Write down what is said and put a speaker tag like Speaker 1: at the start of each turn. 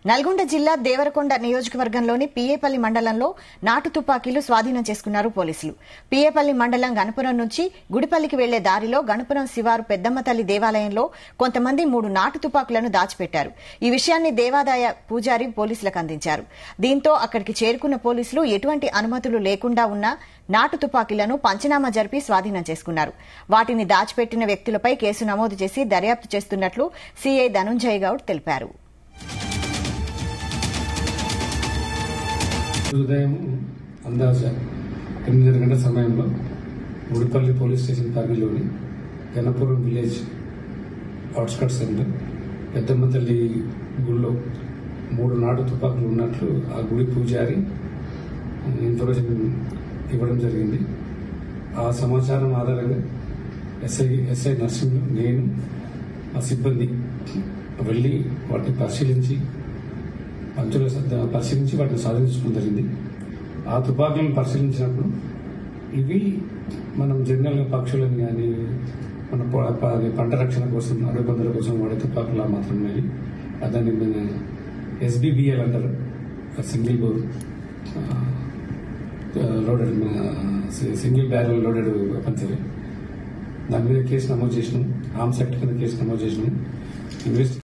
Speaker 1: నల్గొండ జిల్లా దేవరకొండ నియోజకవర్గంలోని పిఏపల్లి మండలంలో నాటు తుపాకీలు స్వాధీనం చేసుకున్నారు పోలీసులు. పిఏపల్లి మండలం గణపురం నుంచి గుడిపల్లికి వెళ్లే దారిలో గణపురం శివారు పెద్దమ్మ తల్లి దేవాలయంలో కొంతమంది 3 నాటు తుపాకులను దాచిపెట్టారు. ఈ విషయాన్ని దేవాదాయ పూజారి పోలీసులకు అందించారు. దీంతో అక్కడికి చేరుకున్న పోలీసులు ఎటువంటి అనుమతులు లేకుండా ఉన్న నాటు తుపాకీలను పంచనామా జరిపి స్వాధీనం చేసుకున్నారు. వాటిని దాచిపెట్టిన వ్యక్తులపై కేసు నమోదు చేసి దర్యాప్తు చేస్తున్నట్లు సీఐ ధనుంజయ గౌడ్ తెలిపారు.
Speaker 2: ఉదయం అందాజ 8 గంటల సమయంలో గుడిపల్లి పోలీస్ స్టేషన్ పరిధిలోని గణపురం విలేజ్ అవుట్స్కట్స్ సెంటర్ పెద్దమ్మ తల్లి గుడిలో 3 నాటు తుపాకులు ఉన్నట్లు ఆ గుడి పూజారి ఇన్ఫర్మేషన్ ఇవ్వడం జరిగింది. ఆ సమాచారం ఆధారంగా ఎస్ఐ నర్సింగ్ నేను ఆ సిబ్బంది వెళ్లి వాటిని పరిశీలించి వాటిని సాధించడం జరిగింది. ఆ తుపాకులను పరిశీలించినప్పుడు ఇవి మనం జనరల్గా పక్షులను కానీ మన పంట రక్షణ కోసం అడవి పందుల కోసం వాడే తుపాకులా మాత్రమే. దాన్ని SBBL అంటారు, single bore loaded single barrel loaded weapons. దాని మీద కేసు నమోదు చేసినాం. ఆర్మ్స్ యాక్ట్ కింద కేసు నమోదు చేసినాం.